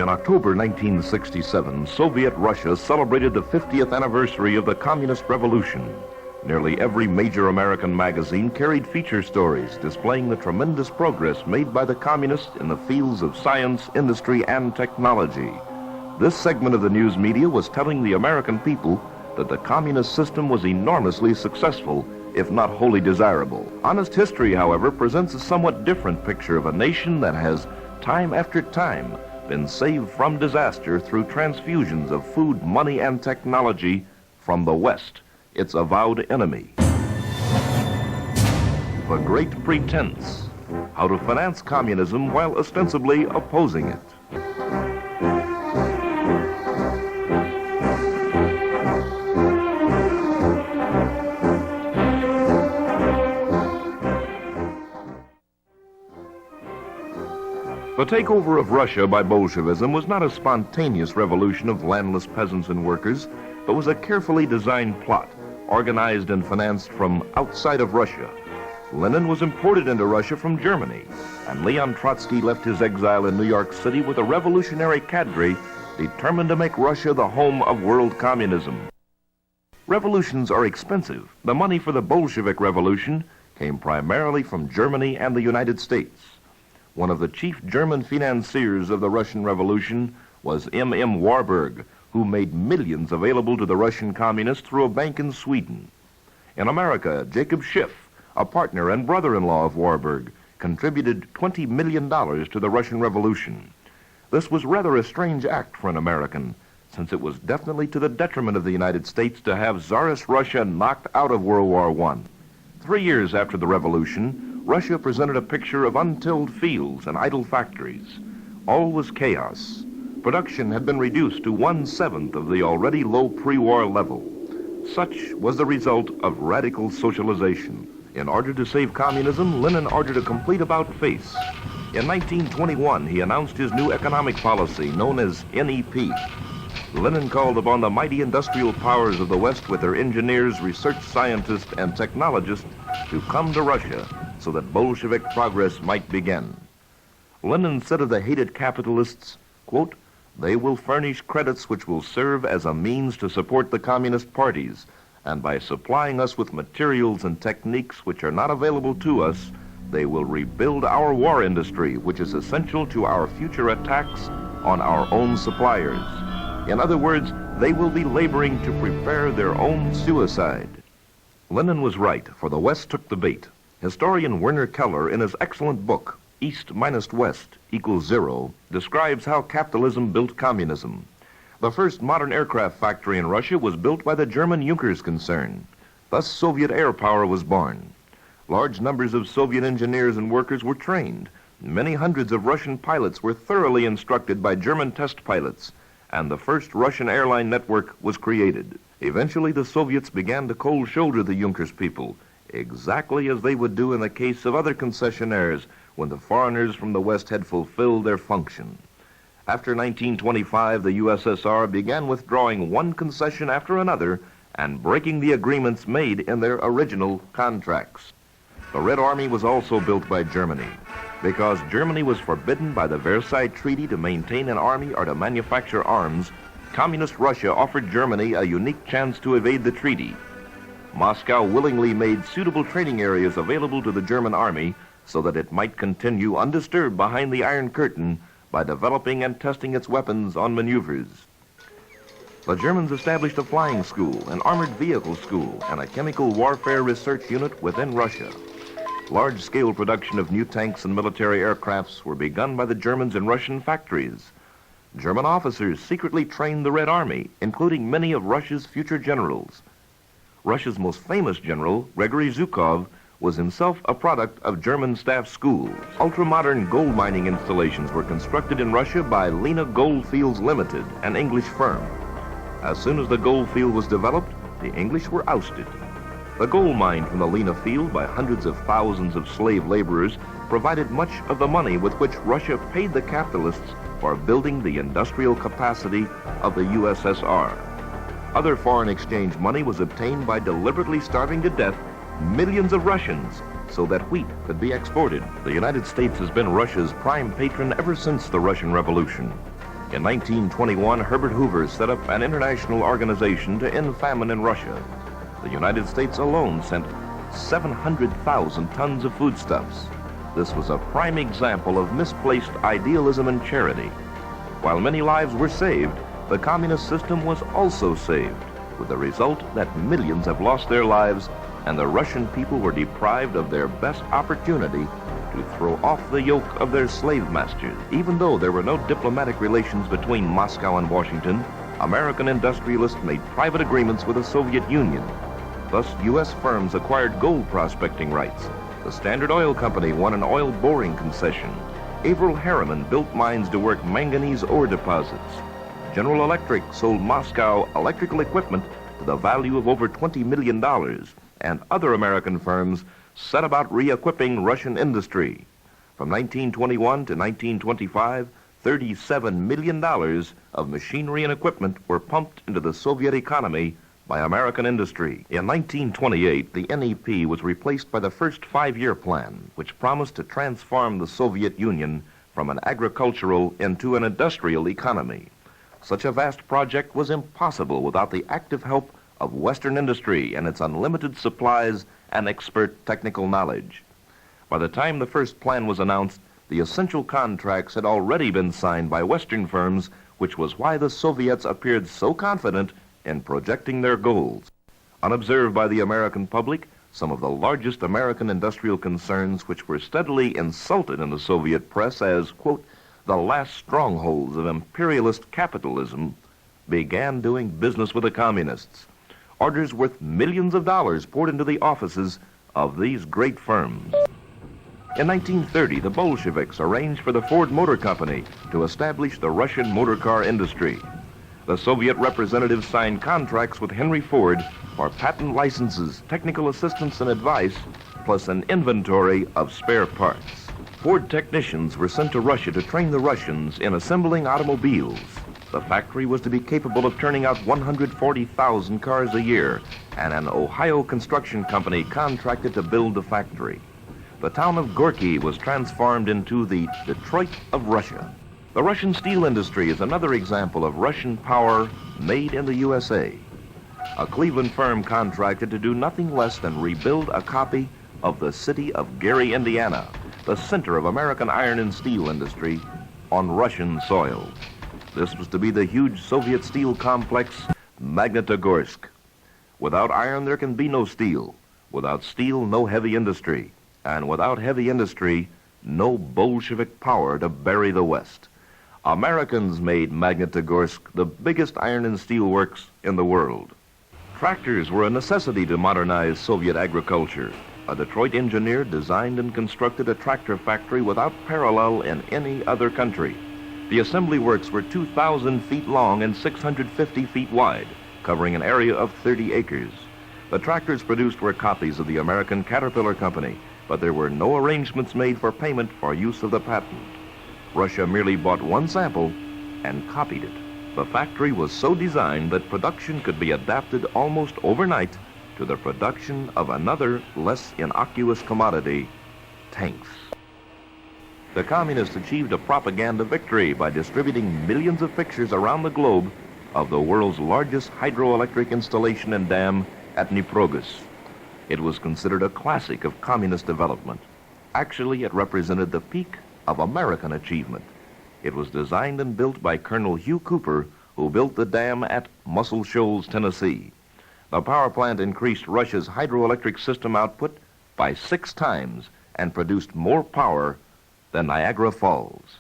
In October 1967, Soviet Russia celebrated the 50th anniversary of the Communist Revolution. Nearly every major American magazine carried feature stories displaying the tremendous progress made by the communists in the fields of science, industry, and technology. This segment of the news media was telling the American people that the communist system was enormously successful, if not wholly desirable. Honest history, however, presents a somewhat different picture of a nation that has, time after time, been saved from disaster through transfusions of food, money, and technology from the West, its avowed enemy. The Great Pretense: how to finance communism while ostensibly opposing it. The takeover of Russia by Bolshevism was not a spontaneous revolution of landless peasants and workers, but was a carefully designed plot, organized and financed from outside of Russia. Lenin was imported into Russia from Germany, and Leon Trotsky left his exile in New York City with a revolutionary cadre determined to make Russia the home of world communism. Revolutions are expensive. The money for the Bolshevik Revolution came primarily from Germany and the United States. One of the chief German financiers of the Russian Revolution was M.M. Warburg, who made millions available to the Russian communists through a bank in Sweden. In America, Jacob Schiff, a partner and brother-in-law of Warburg, contributed $20 million to the Russian Revolution. This was rather a strange act for an American, since it was definitely to the detriment of the United States to have Tsarist Russia knocked out of World War I. 3 years after the Revolution, Russia presented a picture of untilled fields and idle factories. All was chaos. Production had been reduced to 1/7 of the already low pre-war level. Such was the result of radical socialization. In order to save communism, Lenin ordered a complete about-face. In 1921, he announced his new economic policy, known as NEP. Lenin called upon the mighty industrial powers of the West with their engineers, research scientists, and technologists to come to Russia so that Bolshevik progress might begin. Lenin said of the hated capitalists, quote, "They will furnish credits which will serve as a means to support the communist parties, and by supplying us with materials and techniques which are not available to us, they will rebuild our war industry, which is essential to our future attacks on our own suppliers. In other words, they will be laboring to prepare their own suicide." Lenin was right, for the West took the bait. Historian Werner Keller, in his excellent book, East minus West equals Zero, describes how capitalism built communism. The first modern aircraft factory in Russia was built by the German Junkers concern. Thus, Soviet air power was born. Large numbers of Soviet engineers and workers were trained. Many hundreds of Russian pilots were thoroughly instructed by German test pilots, and the first Russian airline network was created. Eventually, the Soviets began to cold shoulder the Junkers people, exactly as they would do in the case of other concessionaires when the foreigners from the West had fulfilled their function. After 1925, the USSR began withdrawing one concession after another and breaking the agreements made in their original contracts. The Red Army was also built by Germany. Because Germany was forbidden by the Versailles Treaty to maintain an army or to manufacture arms, Communist Russia offered Germany a unique chance to evade the treaty. Moscow willingly made suitable training areas available to the German army so that it might continue undisturbed behind the Iron Curtain by developing and testing its weapons on maneuvers. The Germans established a flying school, an armored vehicle school, and a chemical warfare research unit within Russia. Large-scale production of new tanks and military aircrafts were begun by the Germans in Russian factories. German officers secretly trained the Red Army, including many of Russia's future generals. Russia's most famous general, Gregory Zhukov, was himself a product of German staff schools. Ultra-modern gold mining installations were constructed in Russia by Lena Goldfields Limited, an English firm. As soon as the gold field was developed, the English were ousted. The gold mine from the Lena field by hundreds of thousands of slave laborers provided much of the money with which Russia paid the capitalists for building the industrial capacity of the USSR. Other foreign exchange money was obtained by deliberately starving to death millions of Russians so that wheat could be exported. The United States has been Russia's prime patron ever since the Russian Revolution. In 1921, Herbert Hoover set up an international organization to end famine in Russia. The United States alone sent 700,000 tons of foodstuffs. This was a prime example of misplaced idealism and charity. While many lives were saved, the communist system was also saved, with the result that millions have lost their lives and the Russian people were deprived of their best opportunity to throw off the yoke of their slave masters. Even though there were no diplomatic relations between Moscow and Washington, American industrialists made private agreements with the Soviet Union. Thus, U.S. firms acquired gold prospecting rights. The Standard Oil Company won an oil boring concession. Averell Harriman built mines to work manganese ore deposits. General Electric sold Moscow electrical equipment to the value of over $20 million, and other American firms set about re-equipping Russian industry. From 1921 to 1925, $37 million of machinery and equipment were pumped into the Soviet economy by American industry. In 1928, the NEP was replaced by the first five-year plan, which promised to transform the Soviet Union from an agricultural into an industrial economy. Such a vast project was impossible without the active help of Western industry and its unlimited supplies and expert technical knowledge. By the time the first plan was announced, the essential contracts had already been signed by Western firms, which was why the Soviets appeared so confident in projecting their goals. Unobserved by the American public, some of the largest American industrial concerns, which were steadily insulted in the Soviet press as, quote, the last strongholds of imperialist capitalism, began doing business with the communists. Orders worth millions of dollars poured into the offices of these great firms. In 1930, the Bolsheviks arranged for the Ford Motor Company to establish the Russian motor car industry. The Soviet representatives signed contracts with Henry Ford for patent licenses, technical assistance and advice, plus an inventory of spare parts. Ford technicians were sent to Russia to train the Russians in assembling automobiles. The factory was to be capable of turning out 140,000 cars a year, and an Ohio construction company contracted to build the factory. The town of Gorky was transformed into the Detroit of Russia. The Russian steel industry is another example of Russian power made in the USA. A Cleveland firm contracted to do nothing less than rebuild a copy of the city of Gary, Indiana, the center of American iron and steel industry, on Russian soil. This was to be the huge Soviet steel complex, Magnitogorsk. Without iron, there can be no steel. Without steel, no heavy industry. And without heavy industry, no Bolshevik power to bury the West. Americans made Magnitogorsk the biggest iron and steel works in the world. Tractors were a necessity to modernize Soviet agriculture. A Detroit engineer designed and constructed a tractor factory without parallel in any other country. The assembly works were 2,000 feet long and 650 feet wide, covering an area of 30 acres. The tractors produced were copies of the American Caterpillar Company, but there were no arrangements made for payment for use of the patent. Russia merely bought one sample and copied it. The factory was so designed that production could be adapted almost overnight to the production of another, less innocuous commodity, tanks. The communists achieved a propaganda victory by distributing millions of pictures around the globe of the world's largest hydroelectric installation and dam at Dniprogus. It was considered a classic of communist development. Actually, it represented the peak of American achievement. It was designed and built by Colonel Hugh Cooper, who built the dam at Muscle Shoals, Tennessee. The power plant increased Russia's hydroelectric system output by 6 times and produced more power than Niagara Falls.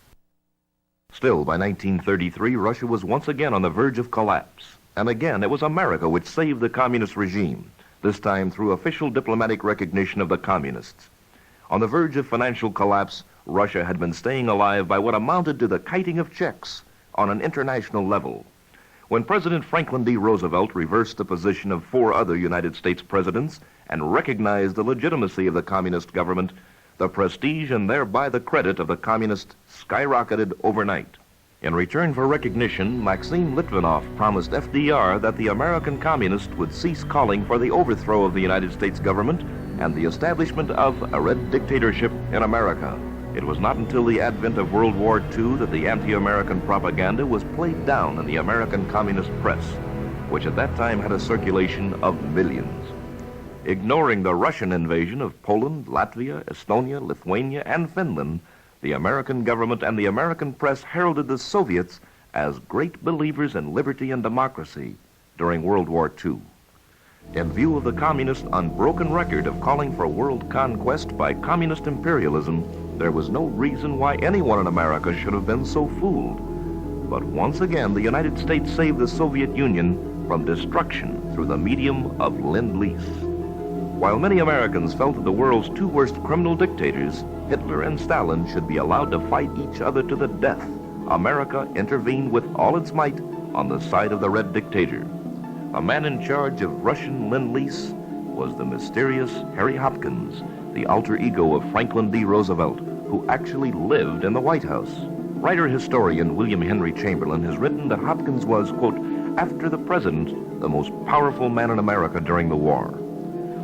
Still, by 1933, Russia was once again on the verge of collapse. And again, it was America which saved the communist regime, this time through official diplomatic recognition of the communists. On the verge of financial collapse, Russia had been staying alive by what amounted to the kiting of checks on an international level. When President Franklin D. Roosevelt reversed the position of 4 other United States presidents and recognized the legitimacy of the communist government, the prestige and thereby the credit of the communists skyrocketed overnight. In return for recognition, Maxim Litvinov promised FDR that the American communists would cease calling for the overthrow of the United States government and the establishment of a red dictatorship in America. It was not until the advent of World War II that the anti-American propaganda was played down in the American communist press, which at that time had a circulation of millions. Ignoring the Russian invasion of Poland, Latvia, Estonia, Lithuania, and Finland, the American government and the American press heralded the Soviets as great believers in liberty and democracy during World War II. In view of the communists' unbroken record of calling for world conquest by communist imperialism, there was no reason why anyone in America should have been so fooled. But once again, the United States saved the Soviet Union from destruction through the medium of Lend-Lease. While many Americans felt that the world's two worst criminal dictators, Hitler and Stalin, should be allowed to fight each other to the death, America intervened with all its might on the side of the Red Dictator. A man in charge of Russian Lend-Lease was the mysterious Harry Hopkins, the alter ego of Franklin D. Roosevelt, who actually lived in the White House. Writer-historian William Henry Chamberlain has written that Hopkins was, quote, after the president, the most powerful man in America during the war.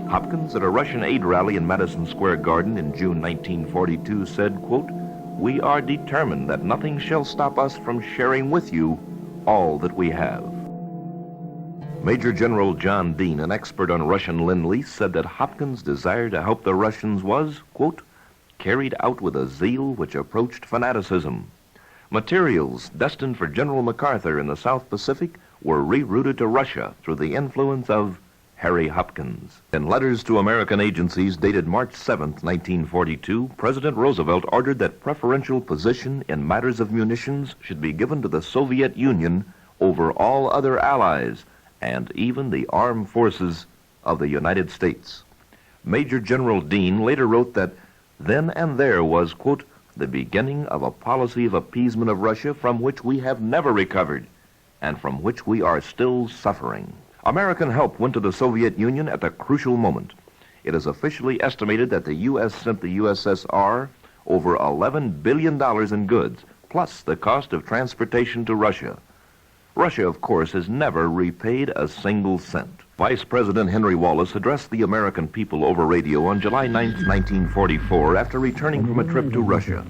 Hopkins, at a Russian aid rally in Madison Square Garden in June 1942, said, quote, we are determined that nothing shall stop us from sharing with you all that we have. Major General John Dean, an expert on Russian Lend-Lease, said that Hopkins' desire to help the Russians was, quote, carried out with a zeal which approached fanaticism. Materials destined for General MacArthur in the South Pacific were rerouted to Russia through the influence of Harry Hopkins. In letters to American agencies dated March 7, 1942, President Roosevelt ordered that preferential position in matters of munitions should be given to the Soviet Union over all other allies, and even the armed forces of the United States. Major General Dean later wrote that then and there was, quote, the beginning of a policy of appeasement of Russia from which we have never recovered and from which we are still suffering. American help went to the Soviet Union at a crucial moment. It is officially estimated that the U.S. sent the USSR over $11 billion in goods, plus the cost of transportation to Russia. Russia, of course, has never repaid a single cent. Vice President Henry Wallace addressed the American people over radio on July 9, 1944, after returning from a trip to Russia.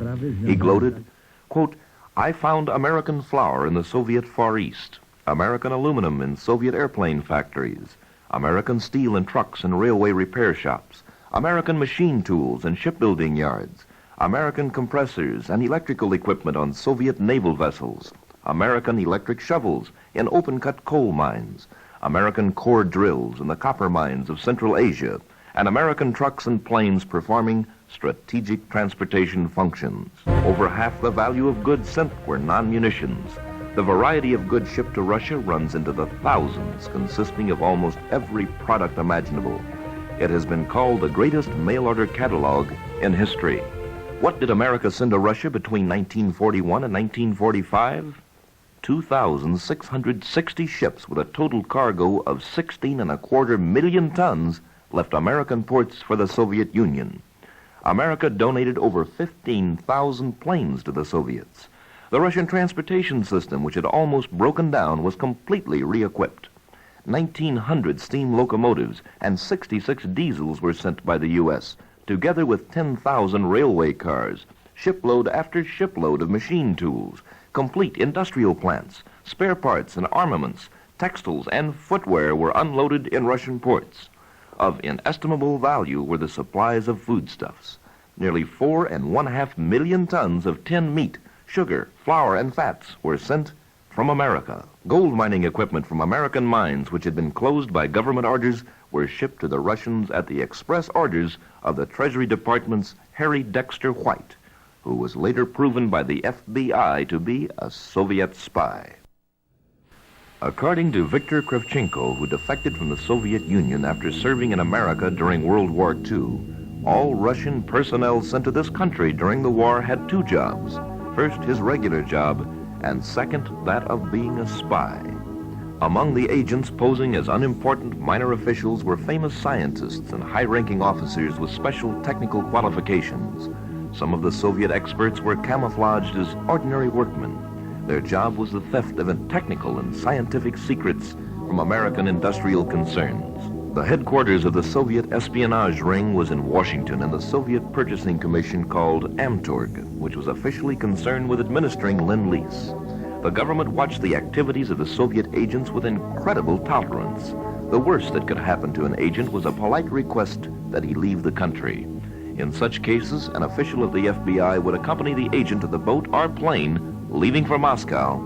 He gloated, quote, I found American flour in the Soviet Far East, American aluminum in Soviet airplane factories, American steel in trucks and railway repair shops, American machine tools in shipbuilding yards, American compressors and electrical equipment on Soviet naval vessels, American electric shovels in open-cut coal mines, American core drills in the copper mines of Central Asia, and American trucks and planes performing strategic transportation functions. Over half the value of goods sent were non-munitions. The variety of goods shipped to Russia runs into the thousands, consisting of almost every product imaginable. It has been called the greatest mail-order catalog in history. What did America send to Russia between 1941 and 1945? 2,660 ships with a total cargo of 16.25 million tons left American ports for the Soviet Union. America donated over 15,000 planes to the Soviets. The Russian transportation system, which had almost broken down, was completely re-equipped. 1,900 steam locomotives and 66 diesels were sent by the U.S., together with 10,000 railway cars, shipload after shipload of machine tools, complete industrial plants, spare parts and armaments, textiles and footwear were unloaded in Russian ports. Of inestimable value were the supplies of foodstuffs. Nearly 4.5 million tons of tinned meat, sugar, flour, and fats were sent from America. Gold mining equipment from American mines, which had been closed by government orders, were shipped to the Russians at the express orders of the Treasury Department's Harry Dexter White, who was later proven by the FBI to be a Soviet spy. According to Viktor Kravchenko, who defected from the Soviet Union after serving in America during World War II, all Russian personnel sent to this country during the war had two jobs. First, his regular job, and second, that of being a spy. Among the agents posing as unimportant minor officials were famous scientists and high-ranking officers with special technical qualifications. Some of the Soviet experts were camouflaged as ordinary workmen. Their job was the theft of technical and scientific secrets from American industrial concerns. The headquarters of the Soviet espionage ring was in Washington, and the Soviet Purchasing Commission called Amtorg, which was officially concerned with administering Lend-Lease. The government watched the activities of the Soviet agents with incredible tolerance. The worst that could happen to an agent was a polite request that he leave the country. In such cases, an official of the FBI would accompany the agent to the boat or plane leaving for Moscow,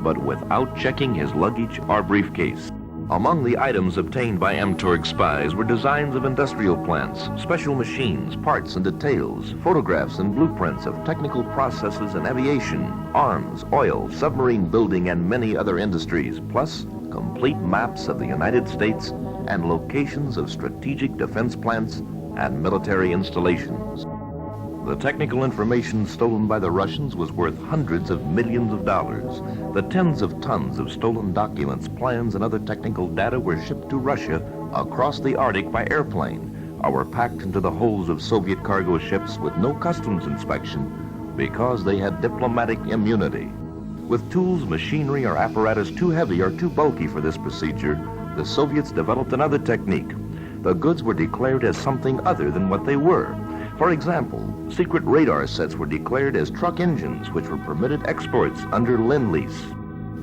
but without checking his luggage or briefcase. Among the items obtained by Amtorg spies were designs of industrial plants, special machines, parts and details, photographs and blueprints of technical processes in aviation, arms, oil, submarine building, and many other industries, plus complete maps of the United States and locations of strategic defense plants and military installations. The technical information stolen by the Russians was worth hundreds of millions of dollars. The tens of tons of stolen documents, plans, and other technical data were shipped to Russia across the Arctic by airplane, or were packed into the holds of Soviet cargo ships with no customs inspection because they had diplomatic immunity. With tools, machinery, or apparatus too heavy or too bulky for this procedure, the Soviets developed another technique. The goods were declared as something other than what they were. For example, secret radar sets were declared as truck engines, which were permitted exports under Lend-Lease.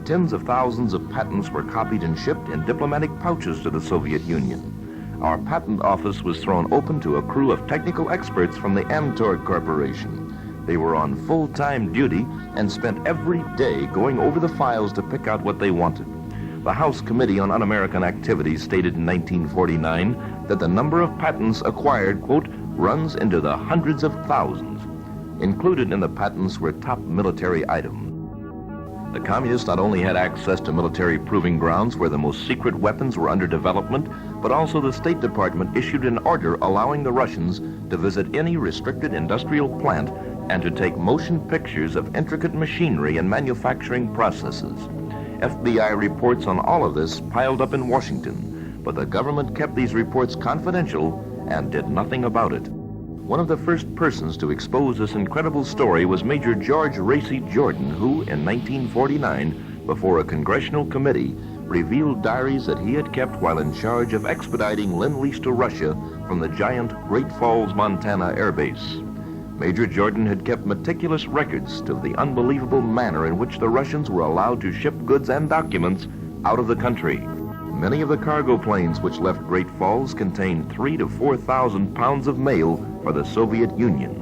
Tens of thousands of patents were copied and shipped in diplomatic pouches to the Soviet Union. Our patent office was thrown open to a crew of technical experts from the Amtorg Corporation. They were on full-time duty and spent every day going over the files to pick out what they wanted. The House Committee on Un-American Activities stated in 1949 that the number of patents acquired, quote, runs into the hundreds of thousands. Included in the patents were top military items. The communists not only had access to military proving grounds where the most secret weapons were under development, but also the State Department issued an order allowing the Russians to visit any restricted industrial plant and to take motion pictures of intricate machinery and manufacturing processes. FBI reports on all of this piled up in Washington, but the government kept these reports confidential and did nothing about it. One of the first persons to expose this incredible story was Major George Racy Jordan, who, in 1949, before a congressional committee, revealed diaries that he had kept while in charge of expediting Lend-Lease to Russia from the giant Great Falls, Montana air base. Major Jordan had kept meticulous records of the unbelievable manner in which the Russians were allowed to ship goods and documents out of the country. Many of the cargo planes which left Great Falls contained 3,000 to 4,000 pounds of mail for the Soviet Union.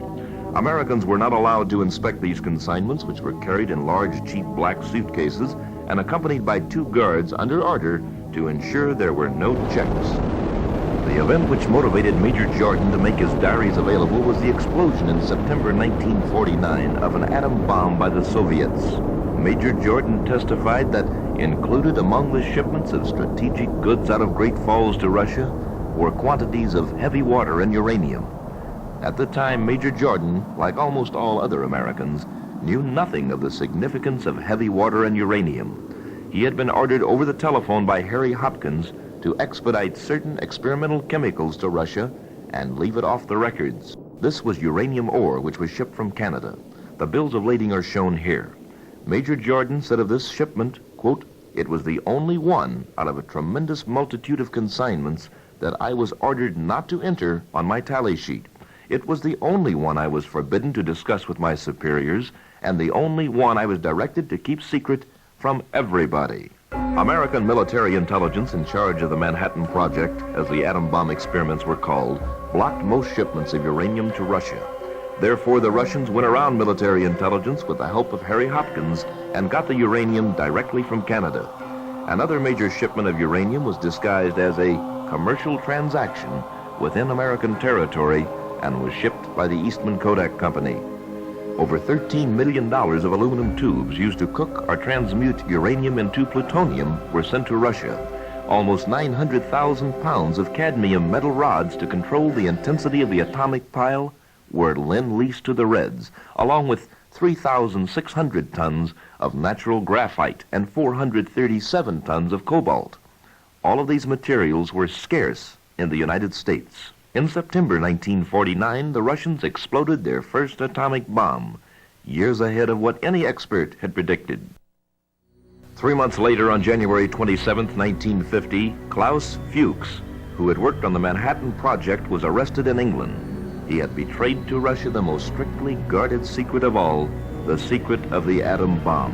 Americans were not allowed to inspect these consignments, which were carried in large, cheap black suitcases and accompanied by 2 guards under order to ensure there were no checks. The event which motivated Major Jordan to make his diaries available was the explosion in September 1949 of an atom bomb by the Soviets. Major Jordan testified that included among the shipments of strategic goods out of Great Falls to Russia were quantities of heavy water and uranium. At the time, Major Jordan, like almost all other Americans, knew nothing of the significance of heavy water and uranium. He had been ordered over the telephone by Harry Hopkins to expedite certain experimental chemicals to Russia and leave it off the records. This was uranium ore, which was shipped from Canada. The bills of lading are shown here. Major Jordan said of this shipment, quote, "It was the only one out of a tremendous multitude of consignments that I was ordered not to enter on my tally sheet. It was the only one I was forbidden to discuss with my superiors, and the only one I was directed to keep secret from everybody." American military intelligence in charge of the Manhattan Project, as the atom bomb experiments were called, blocked most shipments of uranium to Russia. Therefore, the Russians went around military intelligence with the help of Harry Hopkins and got the uranium directly from Canada. Another major shipment of uranium was disguised as a commercial transaction within American territory and was shipped by the Eastman Kodak Company. Over $13 million of aluminum tubes used to cook or transmute uranium into plutonium were sent to Russia. Almost 900,000 pounds of cadmium metal rods to control the intensity of the atomic pile were Lend-Lease to the Reds, along with 3,600 tons of natural graphite and 437 tons of cobalt. All of these materials were scarce in the United States. In September 1949, the Russians exploded their first atomic bomb, years ahead of what any expert had predicted. 3 months later, on January 27, 1950, Klaus Fuchs, who had worked on the Manhattan Project, was arrested in England. He had betrayed to Russia the most strictly guarded secret of all, the secret of the atom bomb.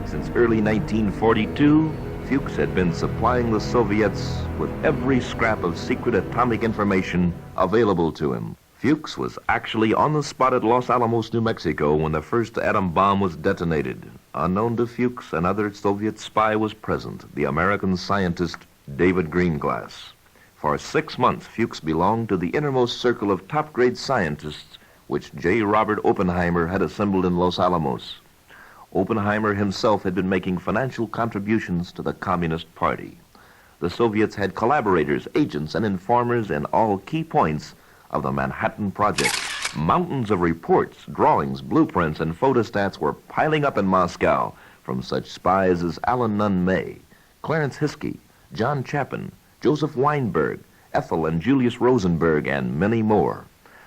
Since early 1942, Fuchs had been supplying the Soviets with every scrap of secret atomic information available to him. Fuchs was actually on the spot at Los Alamos, New Mexico, when the first atom bomb was detonated. Unknown to Fuchs, another Soviet spy was present, the American scientist David Greenglass. For 6 months, Fuchs belonged to the innermost circle of top-grade scientists which J. Robert Oppenheimer had assembled in Los Alamos. Oppenheimer himself had been making financial contributions to the Communist Party. The Soviets had collaborators, agents, and informers in all key points of the Manhattan Project. Mountains of reports, drawings, blueprints, and photostats were piling up in Moscow from such spies as Alan Nunn May, Clarence Hiskey, John Chapin, Joseph Weinberg, Ethel and Julius Rosenberg, and many more.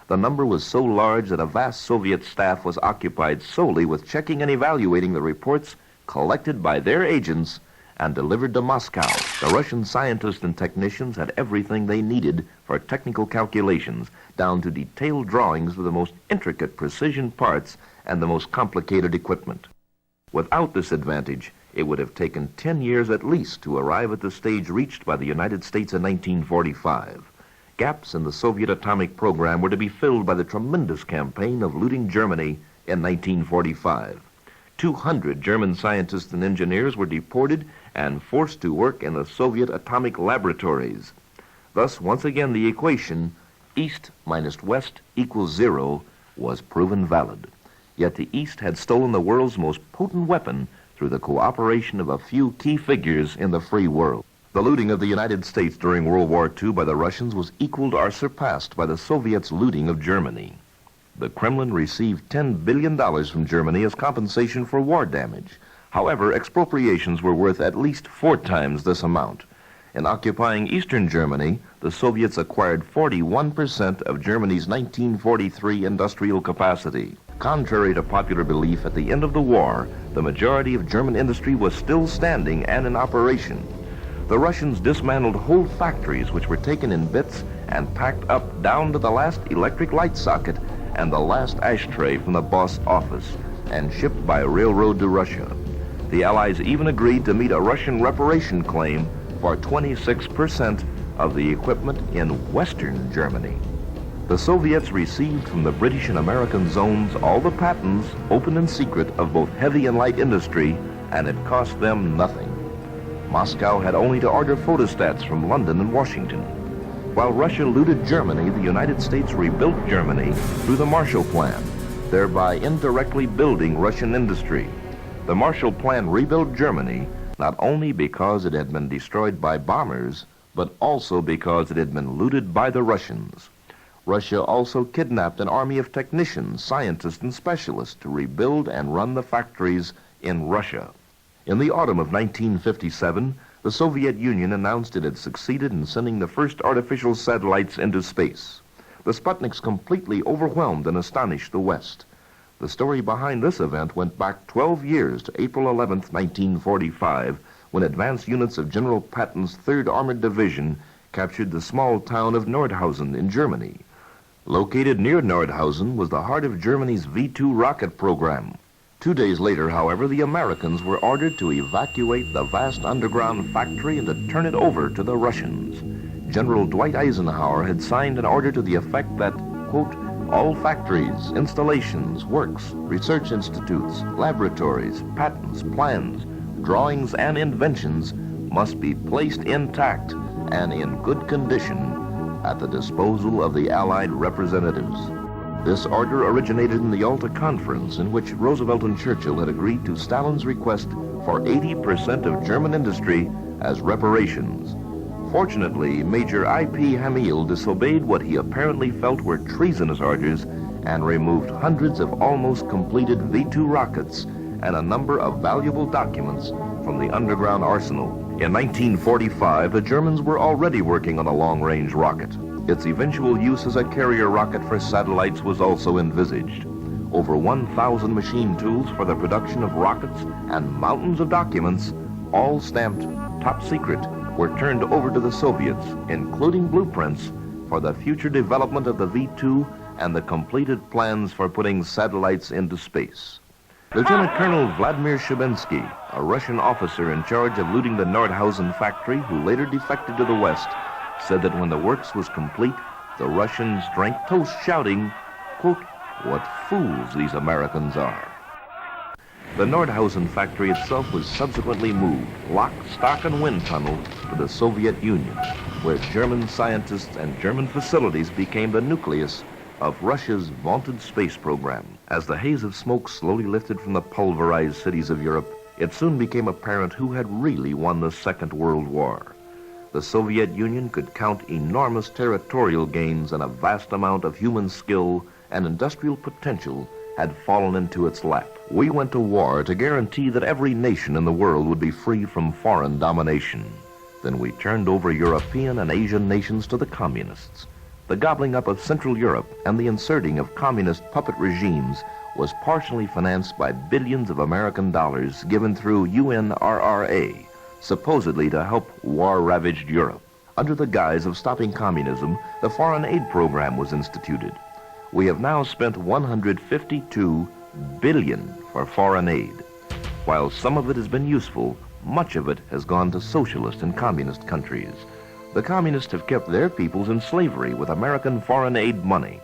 The number was so large that a vast Soviet staff was occupied solely with checking and evaluating the reports collected by their agents and delivered to Moscow. The Russian scientists and technicians had everything they needed for technical calculations, down to detailed drawings of the most intricate precision parts and the most complicated equipment. Without this advantage, it would have taken 10 years at least to arrive at the stage reached by the United States in 1945. Gaps in the Soviet atomic program were to be filled by the tremendous campaign of looting Germany in 1945. 200 German scientists and engineers were deported and forced to work in the Soviet atomic laboratories. Thus, once again, the equation East minus West equals 0 was proven valid. Yet the East had stolen the world's most potent weapon through the cooperation of a few key figures in the free world. The looting of the United States during World War II by the Russians was equaled or surpassed by the Soviets' looting of Germany. The Kremlin received $10 billion from Germany as compensation for war damage. However, expropriations were worth at least 4 times this amount. In occupying eastern Germany, the Soviets acquired 41% of Germany's 1943 industrial capacity. Contrary to popular belief, at the end of the war, the majority of German industry was still standing and in operation. The Russians dismantled whole factories which were taken in bits and packed up down to the last electric light socket and the last ashtray from the boss office and shipped by railroad to Russia. The Allies even agreed to meet a Russian reparation claim for 26% of the equipment in Western Germany. The Soviets received from the British and American zones all the patents, open and secret, of both heavy and light industry, and it cost them nothing. Moscow had only to order photostats from London and Washington. While Russia looted Germany, the United States rebuilt Germany through the Marshall Plan, thereby indirectly building Russian industry. The Marshall Plan rebuilt Germany not only because it had been destroyed by bombers, but also because it had been looted by the Russians. Russia also kidnapped an army of technicians, scientists, and specialists to rebuild and run the factories in Russia. In the autumn of 1957, the Soviet Union announced it had succeeded in sending the first artificial satellites into space. The Sputniks completely overwhelmed and astonished the West. The story behind this event went back 12 years to April 11, 1945, when advanced units of General Patton's 3rd Armored Division captured the small town of Nordhausen in Germany. Located near Nordhausen was the heart of Germany's V-2 rocket program. 2 days later, however, the Americans were ordered to evacuate the vast underground factory and to turn it over to the Russians. General Dwight Eisenhower had signed an order to the effect that, quote, all factories, installations, works, research institutes, laboratories, patents, plans, drawings, and inventions must be placed intact and in good condition at the disposal of the Allied representatives. This order originated in the Yalta Conference, in which Roosevelt and Churchill had agreed to Stalin's request for 80% of German industry as reparations. Fortunately, Major I.P. Hamill disobeyed what he apparently felt were treasonous orders and removed hundreds of almost completed V-2 rockets and a number of valuable documents from the underground arsenal. In 1945, the Germans were already working on a long-range rocket. Its eventual use as a carrier rocket for satellites was also envisaged. Over 1,000 machine tools for the production of rockets and mountains of documents, all stamped top secret, were turned over to the Soviets, including blueprints for the future development of the V-2 and the completed plans for putting satellites into space. Lieutenant Colonel Vladimir Shabinsky, a Russian officer in charge of looting the Nordhausen factory, who later defected to the West, said that when the works was complete, the Russians drank toast shouting, quote, "What fools these Americans are." The Nordhausen factory itself was subsequently moved, lock, stock, and wind tunnel, to the Soviet Union, where German scientists and German facilities became the nucleus of Russia's vaunted space program. As the haze of smoke slowly lifted from the pulverized cities of Europe, it soon became apparent who had really won the Second World War. The Soviet Union could count enormous territorial gains, and a vast amount of human skill and industrial potential had fallen into its lap. We went to war to guarantee that every nation in the world would be free from foreign domination. Then we turned over European and Asian nations to the communists. The gobbling up of Central Europe and the inserting of communist puppet regimes was partially financed by billions of American dollars given through UNRRA, supposedly to help war-ravaged Europe. Under the guise of stopping communism, the foreign aid program was instituted. We have now spent $152 billion for foreign aid. While some of it has been useful, much of it has gone to socialist and communist countries. The communists have kept their peoples in slavery with American foreign aid money.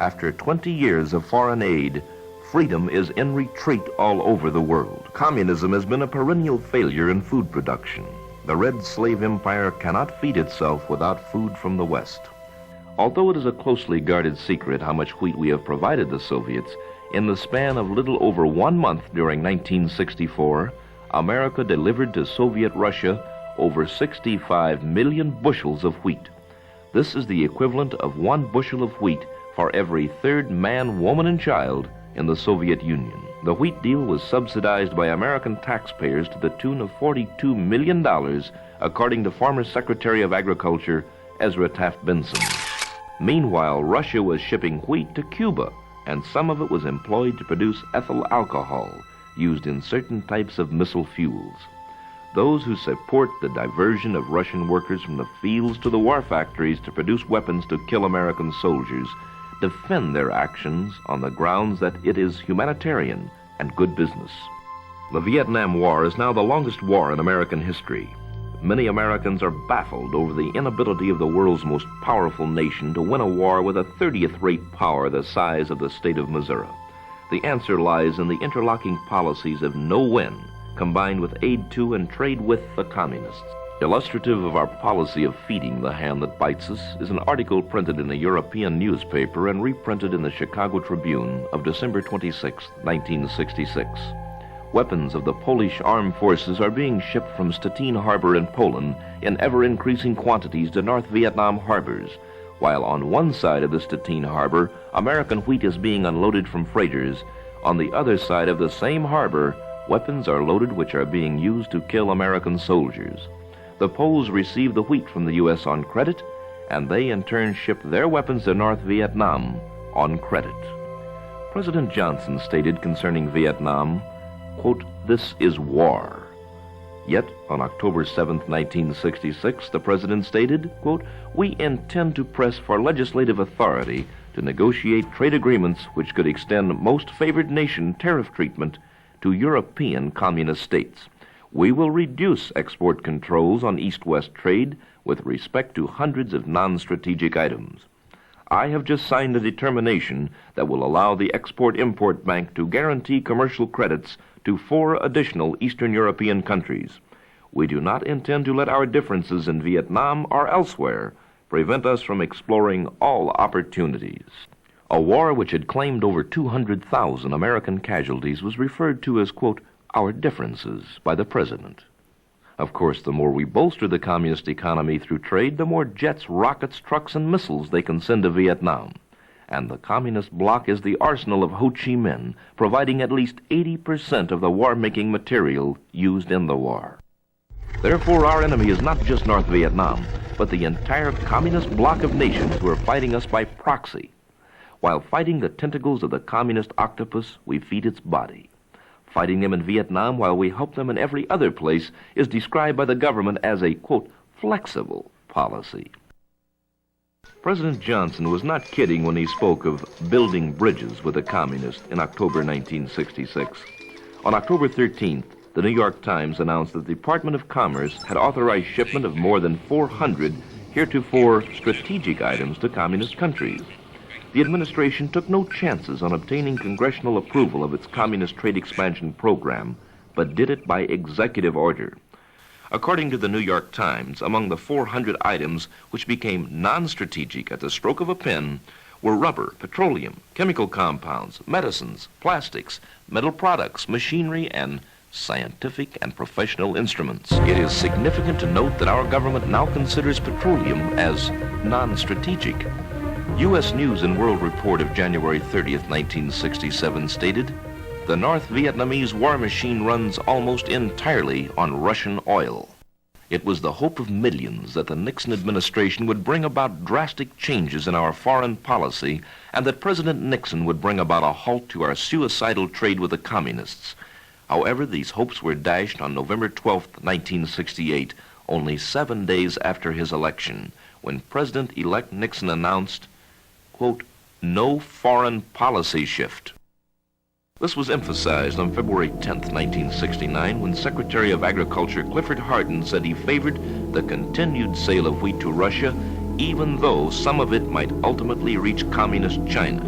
After 20 years of foreign aid, freedom is in retreat all over the world. Communism has been a perennial failure in food production. The Red Slave Empire cannot feed itself without food from the West. Although it is a closely guarded secret how much wheat we have provided the Soviets, in the span of little over 1 month during 1964, America delivered to Soviet Russia over 65 million bushels of wheat. This is the equivalent of 1 bushel of wheat for every third man, woman, and child in the Soviet Union. The wheat deal was subsidized by American taxpayers to the tune of $42 million, according to former Secretary of Agriculture Ezra Taft Benson. Meanwhile, Russia was shipping wheat to Cuba, and some of it was employed to produce ethyl alcohol, used in certain types of missile fuels. Those who support the diversion of Russian workers from the fields to the war factories to produce weapons to kill American soldiers defend their actions on the grounds that it is humanitarian and good business. The Vietnam War is now the longest war in American history. Many Americans are baffled over the inability of the world's most powerful nation to win a war with a 30th-rate power the size of the state of Missouri. The answer lies in the interlocking policies of no-win, combined with aid to and trade with the communists. Illustrative of our policy of feeding the hand that bites us is an article printed in a European newspaper and reprinted in the Chicago Tribune of December 26, 1966. Weapons of the Polish armed forces are being shipped from Stettin Harbor in Poland in ever-increasing quantities to North Vietnam harbors, while on one side of the Stettin Harbor, American wheat is being unloaded from freighters. On the other side of the same harbor, weapons are loaded which are being used to kill American soldiers. The Poles receive the wheat from the U.S. on credit, and they in turn ship their weapons to North Vietnam on credit. President Johnson stated concerning Vietnam, quote, "This is war." Yet, on October 7, 1966, the President stated, quote, "We intend to press for legislative authority to negotiate trade agreements which could extend most favored nation tariff treatment to European communist states. We will reduce export controls on East-West trade with respect to hundreds of non-strategic items. I have just signed a determination that will allow the Export-Import Bank to guarantee commercial credits to 4 additional Eastern European countries. We do not intend to let our differences in Vietnam or elsewhere prevent us from exploring all opportunities." A war which had claimed over 200,000 American casualties was referred to as, quote, "our differences" by the President. Of course, the more we bolster the communist economy through trade, the more jets, rockets, trucks, and missiles they can send to Vietnam. And the communist bloc is the arsenal of Ho Chi Minh, providing at least 80% of the war-making material used in the war. Therefore, our enemy is not just North Vietnam, but the entire communist bloc of nations who are fighting us by proxy. While fighting the tentacles of the communist octopus, we feed its body. Fighting them in Vietnam while we help them in every other place is described by the government as a, quote, flexible policy. President Johnson was not kidding when he spoke of building bridges with the communists in October 1966. On October 13th, the New York Times announced that the Department of Commerce had authorized shipment of more than 400 heretofore strategic items to communist countries. The administration took no chances on obtaining congressional approval of its communist trade expansion program, but did it by executive order. According to the New York Times, among the 400 items which became non-strategic at the stroke of a pen were rubber, petroleum, chemical compounds, medicines, plastics, metal products, machinery, and scientific and professional instruments. It is significant to note that our government now considers petroleum as non-strategic. U.S. News and World Report of January 30th, 1967 stated, "The North Vietnamese war machine runs almost entirely on Russian oil." It was the hope of millions that the Nixon administration would bring about drastic changes in our foreign policy and that President Nixon would bring about a halt to our suicidal trade with the communists. However, these hopes were dashed on November 12, 1968, only 7 days after his election, when President-elect Nixon announced, quote, "no foreign policy shift." This was emphasized on February 10, 1969, when Secretary of Agriculture Clifford Hardin said he favored the continued sale of wheat to Russia, even though some of it might ultimately reach communist China.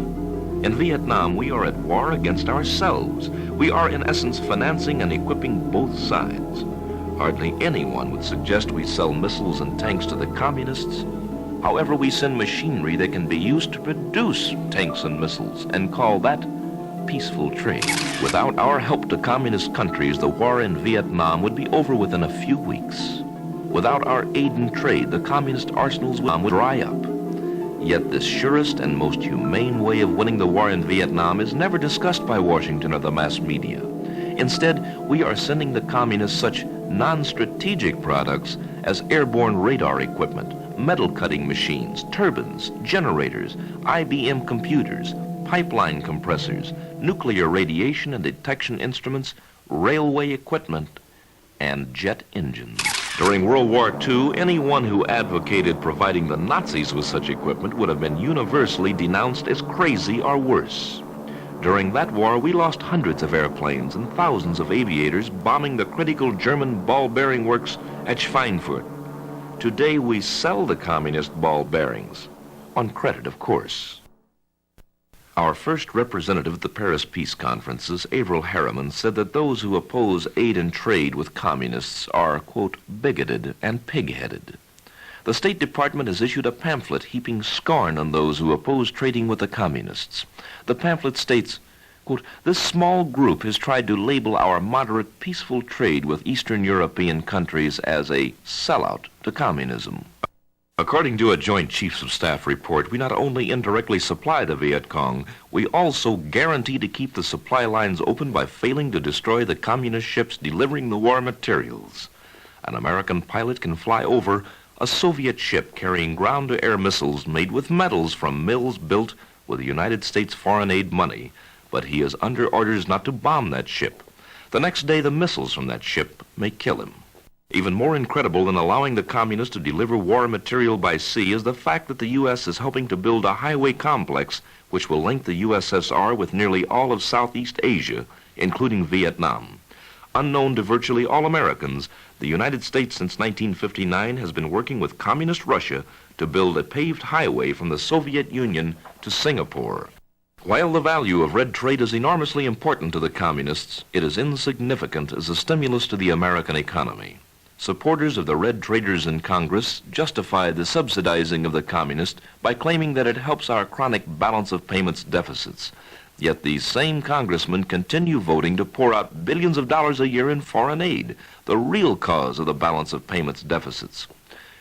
In Vietnam, we are at war against ourselves. We are, in essence, financing and equipping both sides. Hardly anyone would suggest we sell missiles and tanks to the communists. However, we send machinery that can be used to produce tanks and missiles and call that peaceful trade. Without our help to communist countries, the war in Vietnam would be over within a few weeks. Without our aid in trade, the communist arsenals would dry up. Yet this surest and most humane way of winning the war in Vietnam is never discussed by Washington or the mass media. Instead, we are sending the communists such non-strategic products as airborne radar equipment, metal cutting machines, turbines, generators, IBM computers, pipeline compressors, nuclear radiation and detection instruments, railway equipment, and jet engines. During World War II, anyone who advocated providing the Nazis with such equipment would have been universally denounced as crazy or worse. During that war, we lost hundreds of airplanes and thousands of aviators bombing the critical German ball bearing works at Schweinfurt. Today, we sell the communist ball bearings, on credit, of course. Our first representative at the Paris Peace Conferences, Averell Harriman, said that those who oppose aid and trade with communists are, quote, bigoted and pig-headed. The State Department has issued a pamphlet heaping scorn on those who oppose trading with the communists. The pamphlet states, quote, "This small group has tried to label our moderate, peaceful trade with Eastern European countries as a sellout to communism." According to a Joint Chiefs of Staff report, we not only indirectly supply the Viet Cong, we also guarantee to keep the supply lines open by failing to destroy the communist ships delivering the war materials. An American pilot can fly over a Soviet ship carrying ground-to-air missiles made with metals from mills built with the United States foreign aid money, but he is under orders not to bomb that ship. The next day, the missiles from that ship may kill him. Even more incredible than allowing the communists to deliver war material by sea is the fact that the U.S. is helping to build a highway complex which will link the USSR with nearly all of Southeast Asia, including Vietnam. Unknown to virtually all Americans, the United States since 1959 has been working with Communist Russia to build a paved highway from the Soviet Union to Singapore. While the value of red trade is enormously important to the communists, it is insignificant as a stimulus to the American economy. Supporters of the red traders in Congress justify the subsidizing of the communists by claiming that it helps our chronic balance of payments deficits. Yet these same congressmen continue voting to pour out billions of dollars a year in foreign aid, the real cause of the balance of payments deficits.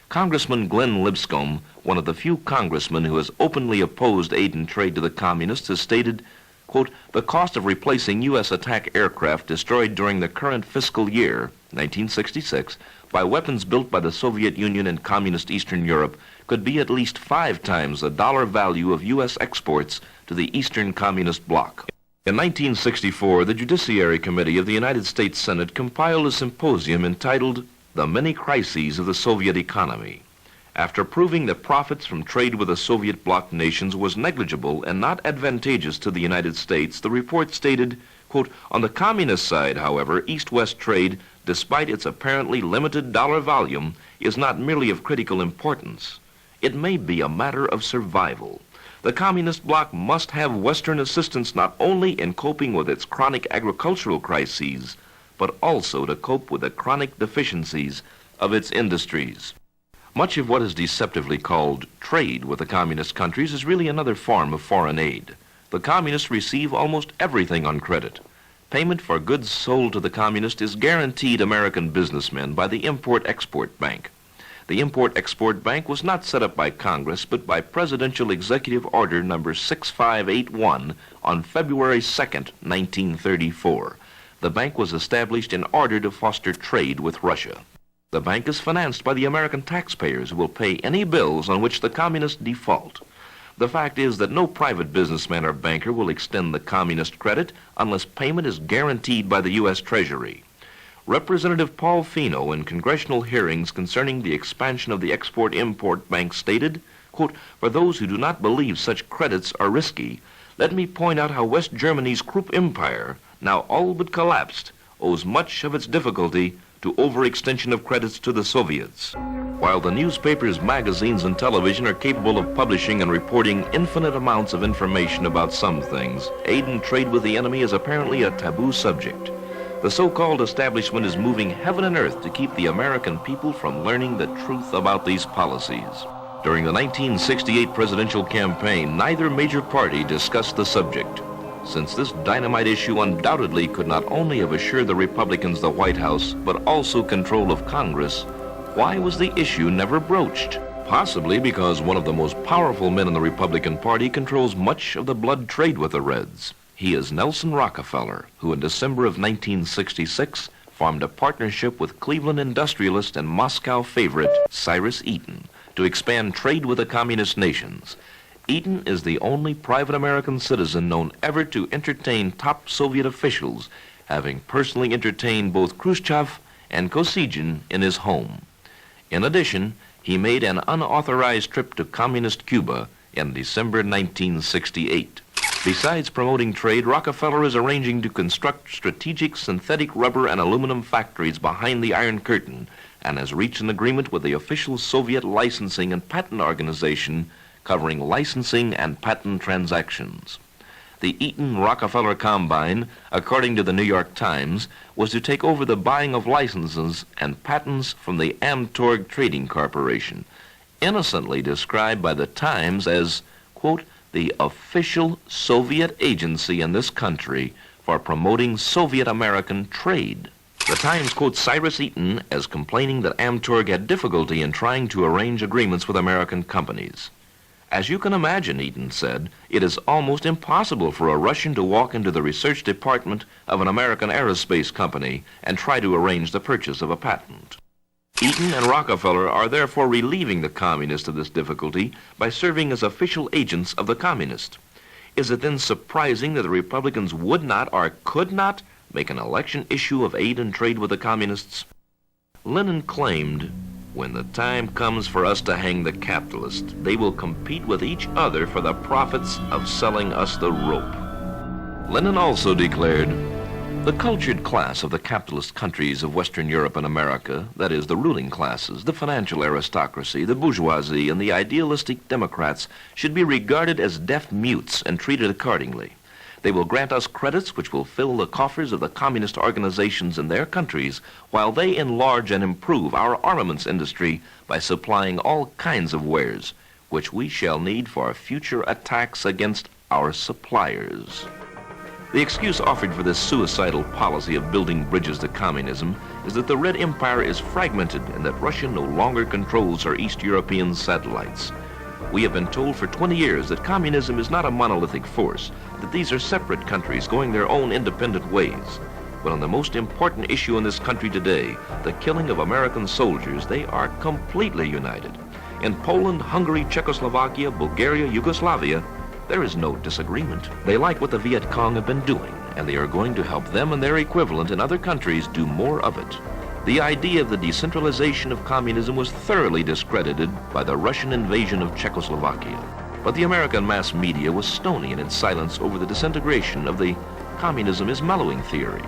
Congressman Glenn Lipscomb, one of the few congressmen who has openly opposed aid and trade to the communists, has stated, quote, "The cost of replacing U.S. attack aircraft destroyed during the current fiscal year, 1966, by weapons built by the Soviet Union and communist Eastern Europe could be at least 5 times the dollar value of U.S. exports to the Eastern Communist bloc." In 1964, the Judiciary Committee of the United States Senate compiled a symposium entitled the many crises of the Soviet economy. After proving that profits from trade with the Soviet bloc nations was negligible and not advantageous to the United States, the report stated, quote, "On the communist side, however, East-West trade, despite its apparently limited dollar volume, is not merely of critical importance. It may be a matter of survival. The communist bloc must have Western assistance not only in coping with its chronic agricultural crises, but also to cope with the chronic deficiencies of its industries." Much of what is deceptively called trade with the communist countries is really another form of foreign aid. The communists receive almost everything on credit. Payment for goods sold to the communist is guaranteed American businessmen by the Import-Export Bank. The Import-Export Bank was not set up by Congress, but by Presidential Executive Order number 6581 on February 2nd, 1934. The bank was established in order to foster trade with Russia. The bank is financed by the American taxpayers who will pay any bills on which the communists default. The fact is that no private businessman or banker will extend the communist credit unless payment is guaranteed by the U.S. Treasury. Representative Paul Fino, in congressional hearings concerning the expansion of the Export-Import Bank, stated, quote, "For those who do not believe such credits are risky, let me point out how West Germany's Krupp Empire, now all but collapsed, owes much of its difficulty to overextension of credits to the Soviets. While the newspapers, magazines, and television are capable of publishing and reporting infinite amounts of information about some things, aid and trade with the enemy is apparently a taboo subject. The so-called establishment is moving heaven and earth to keep the American people from learning the truth about these policies." During the 1968 presidential campaign, neither major party discussed the subject. Since this dynamite issue undoubtedly could not only have assured the Republicans the White House, but also control of Congress, why was the issue never broached? Possibly because one of the most powerful men in the Republican Party controls much of the blood trade with the Reds. He is Nelson Rockefeller, who in December of 1966 formed a partnership with Cleveland industrialist and Moscow favorite Cyrus Eaton to expand trade with the communist nations. Eaton is the only private American citizen known ever to entertain top Soviet officials, having personally entertained both Khrushchev and Kosygin in his home. In addition, he made an unauthorized trip to communist Cuba in December 1968. Besides promoting trade, Rockefeller is arranging to construct strategic synthetic rubber and aluminum factories behind the Iron Curtain and has reached an agreement with the official Soviet licensing and patent organization covering licensing and patent transactions. The Eaton-Rockefeller Combine, according to the New York Times, was to take over the buying of licenses and patents from the Amtorg Trading Corporation, innocently described by the Times as, quote, "the official Soviet agency in this country for promoting Soviet-American trade." The Times quotes Cyrus Eaton as complaining that Amtorg had difficulty in trying to arrange agreements with American companies. "As you can imagine," Eaton said, "it is almost impossible for a Russian to walk into the research department of an American aerospace company and try to arrange the purchase of a patent." Eaton and Rockefeller are therefore relieving the communist of this difficulty by serving as official agents of the communist. Is it then surprising that the Republicans would not or could not make an election issue of aid and trade with the communists? Lenin claimed, "When the time comes for us to hang the capitalists, they will compete with each other for the profits of selling us the rope." Lenin also declared, "The cultured class of the capitalist countries of Western Europe and America, that is, the ruling classes, the financial aristocracy, the bourgeoisie, and the idealistic Democrats, should be regarded as deaf mutes and treated accordingly. They will grant us credits which will fill the coffers of the communist organizations in their countries, while they enlarge and improve our armaments industry by supplying all kinds of wares, which we shall need for future attacks against our suppliers." The excuse offered for this suicidal policy of building bridges to communism is that the Red Empire is fragmented and that Russia no longer controls her East European satellites. We have been told for 20 years that communism is not a monolithic force, that these are separate countries going their own independent ways. But on the most important issue in this country today, the killing of American soldiers, they are completely united. In Poland, Hungary, Czechoslovakia, Bulgaria, Yugoslavia, there is no disagreement. They like what the Viet Cong have been doing, and they are going to help them and their equivalent in other countries do more of it. The idea of the decentralization of communism was thoroughly discredited by the Russian invasion of Czechoslovakia. But the American mass media was stony in its silence over the disintegration of the communism is mellowing theory.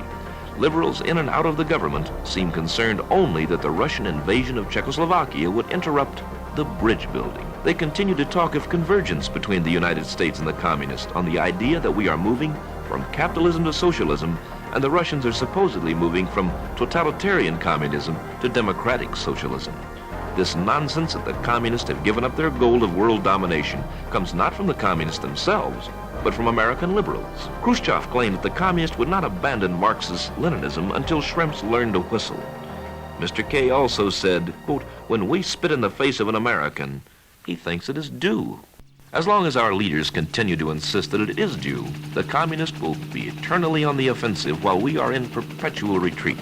Liberals in and out of the government seem concerned only that the Russian invasion of Czechoslovakia would interrupt the bridge building. They continue to talk of convergence between the United States and the communists on the idea that we are moving from capitalism to socialism, and the Russians are supposedly moving from totalitarian communism to democratic socialism. This nonsense that the communists have given up their goal of world domination comes not from the communists themselves, but from American liberals. Khrushchev claimed that the communists would not abandon Marxist-Leninism until shrimps learned to whistle. Mr. K also said, quote, "When we spit in the face of an American, he thinks it is due." As long as our leaders continue to insist that it is due, the communists will be eternally on the offensive while we are in perpetual retreat.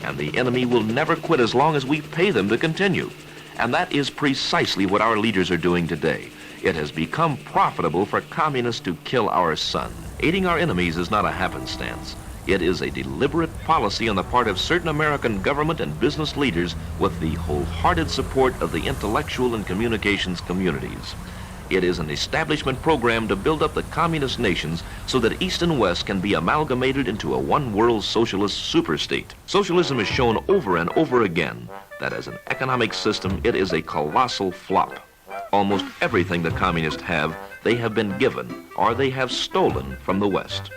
And the enemy will never quit as long as we pay them to continue. And that is precisely what our leaders are doing today. It has become profitable for communists to kill our son. Aiding our enemies is not a happenstance. It is a deliberate policy on the part of certain American government and business leaders with the wholehearted support of the intellectual and communications communities. It is an establishment program to build up the communist nations so that East and West can be amalgamated into a one-world socialist superstate. Socialism has shown over and over again that as an economic system, it is a colossal flop. Almost everything the communists have, they have been given or they have stolen from the West.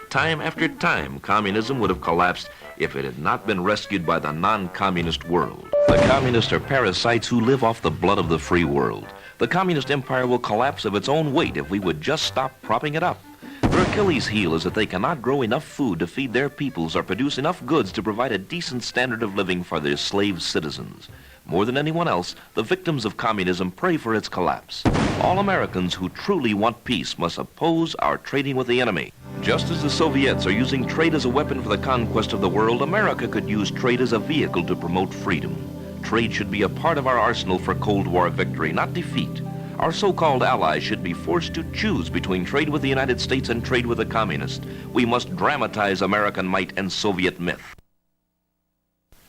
Time after time, communism would have collapsed if it had not been rescued by the non-communist world. The communists are parasites who live off the blood of the free world. The communist empire will collapse of its own weight if we would just stop propping it up. Their Achilles' heel is that they cannot grow enough food to feed their peoples or produce enough goods to provide a decent standard of living for their slave citizens. More than anyone else, the victims of communism pray for its collapse. All Americans who truly want peace must oppose our trading with the enemy. Just as the Soviets are using trade as a weapon for the conquest of the world, America could use trade as a vehicle to promote freedom. Trade should be a part of our arsenal for Cold War victory, not defeat. Our so-called allies should be forced to choose between trade with the United States and trade with the communists. We must dramatize American might and Soviet myth.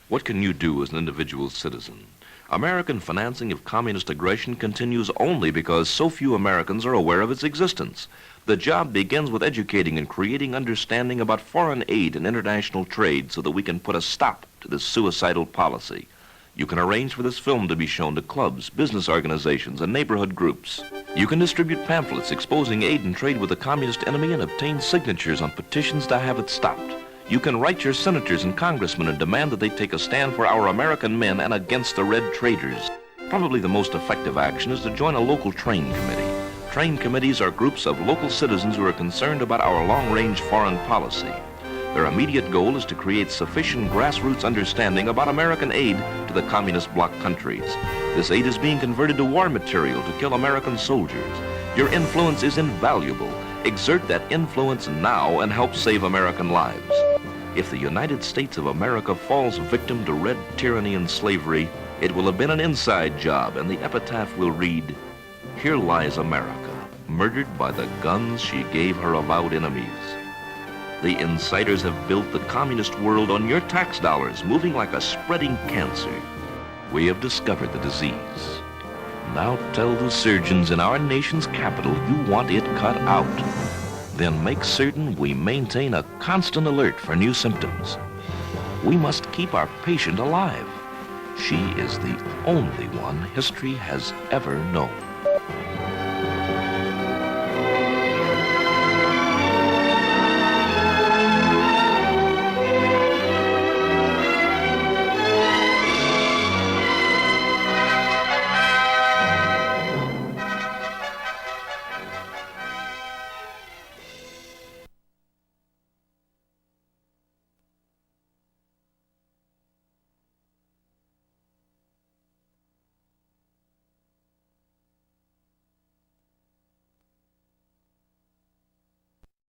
What can you do as an individual citizen? American financing of communist aggression continues only because so few Americans are aware of its existence. The job begins with educating and creating understanding about foreign aid and international trade so that we can put a stop to this suicidal policy. You can arrange for this film to be shown to clubs, business organizations, and neighborhood groups. You can distribute pamphlets exposing aid and trade with the communist enemy and obtain signatures on petitions to have it stopped. You can write your senators and congressmen and demand that they take a stand for our American men and against the red traders. Probably the most effective action is to join a local train committee. Train committees are groups of local citizens who are concerned about our long-range foreign policy. Their immediate goal is to create sufficient grassroots understanding about American aid to the communist bloc countries. This aid is being converted to war material to kill American soldiers. Your influence is invaluable. Exert that influence now and help save American lives. If the United States of America falls victim to red tyranny and slavery, it will have been an inside job, and the epitaph will read, "Here lies America, murdered by the guns she gave her avowed enemies." The insiders have built the communist world on your tax dollars, moving like a spreading cancer. We have discovered the disease. Now tell the surgeons in our nation's capital you want it cut out. Then make certain we maintain a constant alert for new symptoms. We must keep our patient alive. She is the only one history has ever known.